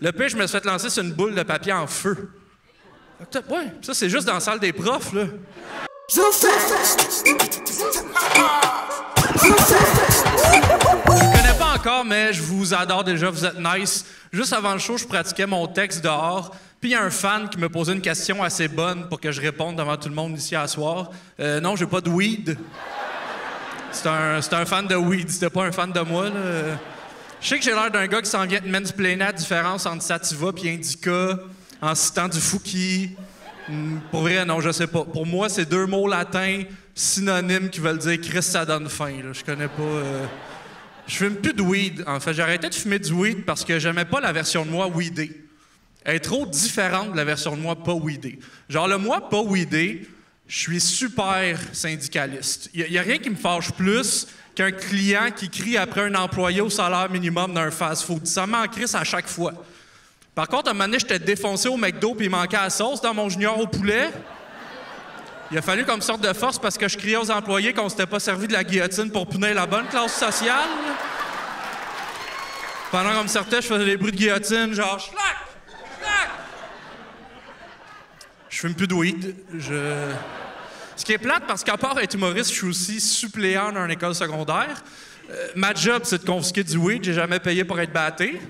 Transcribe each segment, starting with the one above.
Le pire, je me suis fait lancer sur une boule de papier en feu. Ouais, ça, c'est juste dans la salle des profs, là. Je connais pas encore, mais je vous adore déjà, vous êtes nice. Juste avant le show, je pratiquais mon texte dehors, puis il y a un fan qui me posait une question assez bonne pour que je réponde devant tout le monde ici à soir. Non, j'ai pas de weed. C'est un fan de weed, c'était pas un fan de moi, là. Je sais que j'ai l'air d'un gars qui s'en vient de mansplainer la différence entre sativa et indica en citant du Fouki. Pour vrai, non, je sais pas. Pour moi, c'est deux mots latins synonymes qui veulent dire « Christ, ça donne faim ». Je connais pas... Je fume plus de weed, en fait. J'ai arrêté de fumer du weed parce que j'aimais pas la version de moi weedée. Elle est trop différente de la version de moi pas weedée. Genre, le moi pas weedé, je suis super syndicaliste. Il y a rien qui me fâche plus qu'un client qui crie après un employé au salaire minimum d'un fast-food. Ça m'en crisse à chaque fois. Par contre, à un moment donné, j'étais défoncé au McDo puis il manquait la sauce dans mon junior au poulet. Il a fallu comme sorte de force parce que je criais aux employés qu'on s'était pas servi de la guillotine pour punir la bonne classe sociale. Pendant qu'on me sortait, je faisais des bruits de guillotine, genre « Schlac! Schlac! » Je fume plus de weed. Ce qui est plate, parce qu'à part être humoriste, je suis aussi suppléant dans une école secondaire. Ma job, c'est de confisquer du weed. J'ai jamais payé pour être batté.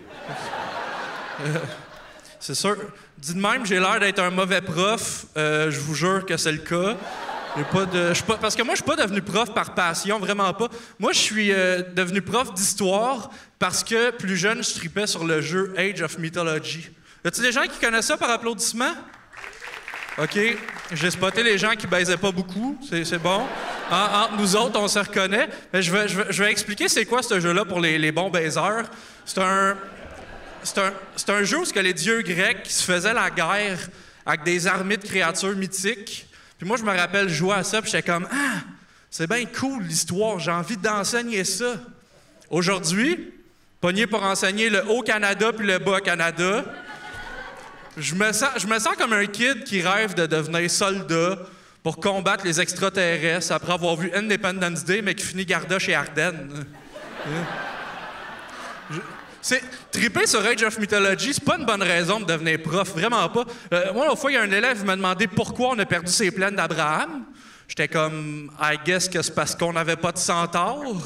C'est sûr. Dit de même, j'ai l'air d'être un mauvais prof. Je vous jure que c'est le cas. Parce que moi, je suis pas devenu prof par passion, vraiment pas. Moi, je suis devenu prof d'histoire parce que, plus jeune, je tripais sur le jeu Age of Mythology. Y a-t-il des gens qui connaissent ça par applaudissement? OK. J'ai spoté les gens qui baisaient pas beaucoup. C'est bon. Entre nous autres, on se reconnaît. Mais je vais expliquer c'est quoi ce jeu-là pour les bons baiseurs. C'est un jeu où les dieux grecs qui se faisaient la guerre avec des armées de créatures mythiques. Puis moi, je me rappelle jouer à ça, puis j'étais comme « Ah, c'est bien cool l'histoire, j'ai envie d'enseigner ça. » Aujourd'hui, pogné pour enseigner le Haut-Canada puis le Bas-Canada, je me sens comme un kid qui rêve de devenir soldat pour combattre les extraterrestres après avoir vu Independence Day, mais qui finit Garda chez Ardennes. Triper sur Age of Mythology, c'est pas une bonne raison de devenir prof, vraiment pas. Moi, l'autre fois, il y a un élève qui m'a demandé pourquoi on a perdu ses plaines d'Abraham. J'étais comme, I guess que c'est parce qu'on n'avait pas de centaure.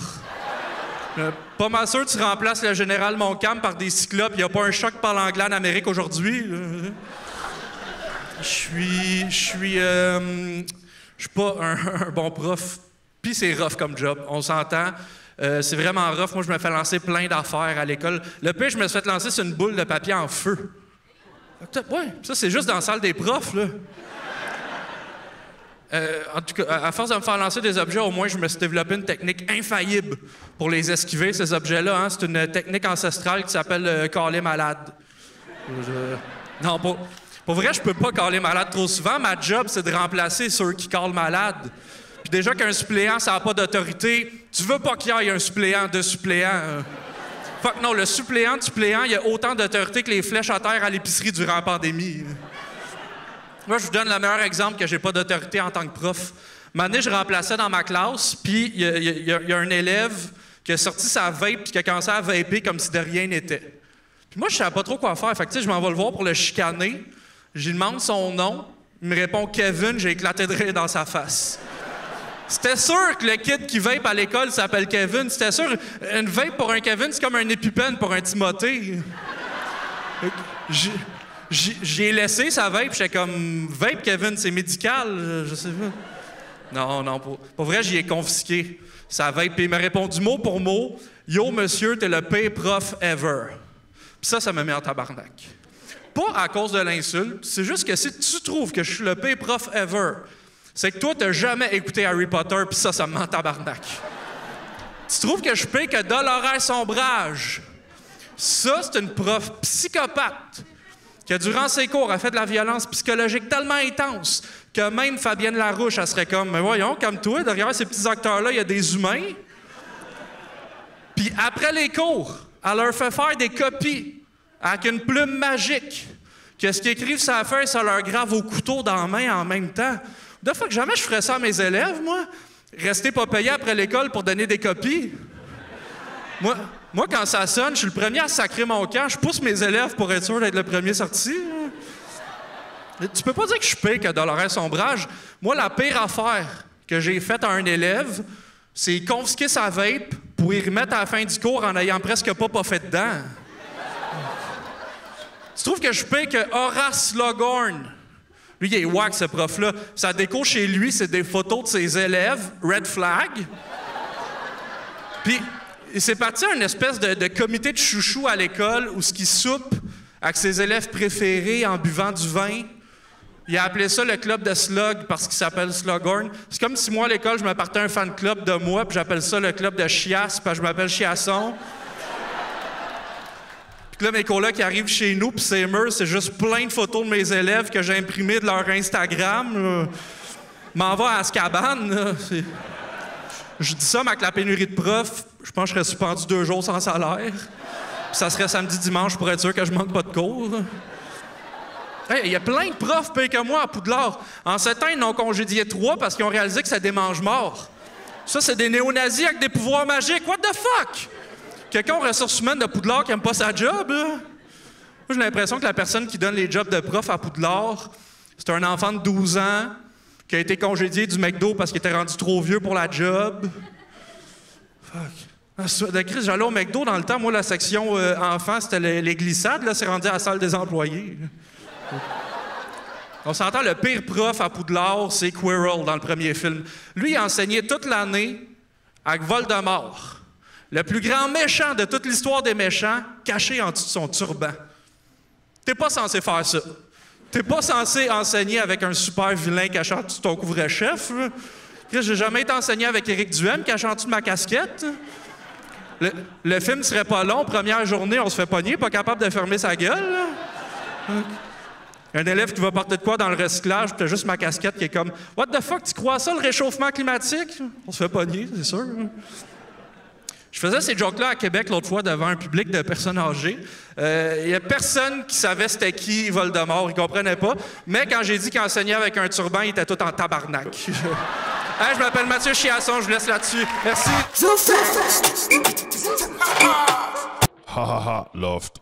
Pas mal sûr que tu remplaces le général Montcalm par des cyclopes. Il n'y a pas un choc par l'anglais en Amérique aujourd'hui. Je suis pas un bon prof. Puis c'est rough comme job, on s'entend. C'est vraiment rough. Moi, je me fais lancer plein d'affaires à l'école. Le pire, je me suis fait lancer sur une boule de papier en feu. Ouais, ça, c'est juste dans la salle des profs, là. En tout cas, à force de me faire lancer des objets, au moins, je me suis développé une technique infaillible pour les esquiver, ces objets-là. Hein. C'est une technique ancestrale qui s'appelle caler malade. Non, pour vrai, je peux pas caler malade trop souvent. Ma job, c'est de remplacer ceux qui calent malade. Puis déjà qu'un suppléant, ça n'a pas d'autorité, tu veux pas qu'il y ait un suppléant de suppléant. Fuck non, le suppléant de suppléant, il a autant d'autorité que les flèches à terre à l'épicerie durant la pandémie. Moi, je vous donne le meilleur exemple que j'ai pas d'autorité en tant que prof. Un moment donné, je remplaçais dans ma classe, puis il y a un élève qui a sorti sa vape puis qui a commencé à vaper comme si de rien n'était. Puis moi, je savais pas trop quoi faire. Fait que, tu sais, je m'en vais le voir pour le chicaner. Je lui demande son nom. Il me répond Kevin. J'ai éclaté de rire dans sa face. C'était sûr que le kid qui vape à l'école s'appelle Kevin. C'était sûr. Une vape pour un Kevin, c'est comme un épipène pour un Timothée. J'ai laissé sa vape, j'étais comme « Vape, Kevin, c'est médical? » Je sais pas. Non, pour vrai, j'y ai confisqué sa vape. Puis il m'a répondu mot pour mot « Yo, monsieur, t'es le pire prof ever. » Puis ça me met en tabarnak. Pas à cause de l'insulte, c'est juste que si tu trouves que je suis le pire prof ever, c'est que toi, t'as jamais écouté Harry Potter, puis ça me met en tabarnak. Tu trouves que je suis pire que Dolores Sombrage. Ça, c'est une prof psychopathe qui, durant ses cours, a fait de la violence psychologique tellement intense que même Fabienne Larouche, elle serait comme « Mais voyons, comme toi, derrière ces petits acteurs-là, il y a des humains. » Puis après les cours, elle leur fait faire des copies avec une plume magique que ce qu'ils écrivent sur la feuille, ça leur grave au couteau dans la main en même temps. De fois que jamais je ferais ça à mes élèves, moi. Rester pas payé après l'école pour donner des copies. Moi, quand ça sonne, je suis le premier à sacrer mon camp. Je pousse mes élèves pour être sûr d'être le premier sorti. Tu peux pas dire que je suis pire que Dolores Ombrage. Moi, la pire affaire que j'ai faite à un élève, c'est confisquer sa vape pour y remettre à la fin du cours en ayant presque pas fait dedans. Tu trouves que je suis pire que Horace Slughorn? Lui, il est wack, ce prof-là. Sa déco chez lui, c'est des photos de ses élèves, red flag. Puis, il s'est parti à une espèce de comité de chouchou à l'école où ce qui soupe avec ses élèves préférés en buvant du vin. Il a appelé ça le club de Slug parce qu'il s'appelle Slughorn. C'est comme si moi, à l'école, je me partais un fan club de moi, puis j'appelle ça le club de Chiasse, parce que je m'appelle Chiasson. Puis là, mes colocs qui arrivent chez nous, puis ces murs, c'est juste plein de photos de mes élèves que j'ai imprimées de leur Instagram. M'en va à Azkaban. Je dis ça, mais avec la pénurie de profs, je pense que je serais suspendu 2 jours sans salaire. Puis ça serait samedi-dimanche pour être sûr que je manque pas de cours. Hey, il y a plein de profs pires que moi à Poudlard. En 7 ans, ils n'ont congédié 3 parce qu'ils ont réalisé que ça démange mort. Ça, c'est des néo-nazis avec des pouvoirs magiques. What the fuck? Quelqu'un aux ressources humaines de Poudlard qui aime pas sa job, là? Moi, j'ai l'impression que la personne qui donne les jobs de prof à Poudlard, c'est un enfant de 12 ans qui a été congédié du McDo parce qu'il était rendu trop vieux pour la job. Fuck. De Chris, j'allais au McDo dans le temps. Moi, la section enfants, c'était les glissades. Là, c'est rendu à la salle des employés. On s'entend, le pire prof à Poudlard, c'est Quirrell dans le premier film. Lui, il a enseigné toute l'année avec Voldemort, le plus grand méchant de toute l'histoire des méchants, caché en dessous de son turban. T'es pas censé faire ça. T'es pas censé enseigner avec un super vilain caché en dessous de ton couvre-chef. J'ai jamais été enseigné avec Éric Duhem caché en dessous de ma casquette. Le film serait pas long. Première journée, on se fait pogner, pas capable de fermer sa gueule. Un élève qui va porter de quoi dans le recyclage, puis t'as juste ma casquette qui est comme « What the fuck, tu crois ça, le réchauffement climatique? » On se fait pogner, c'est sûr. Je faisais ces jokes-là à Québec l'autre fois devant un public de personnes âgées. Il y a personne qui savait c'était qui Voldemort, ils comprenaient pas. Mais quand j'ai dit qu'il enseignait avec un turban, il était tout en tabarnak. Hey, je m'appelle Mathieu Chiasson, je vous laisse là-dessus. Merci. Ha ha ha, loft.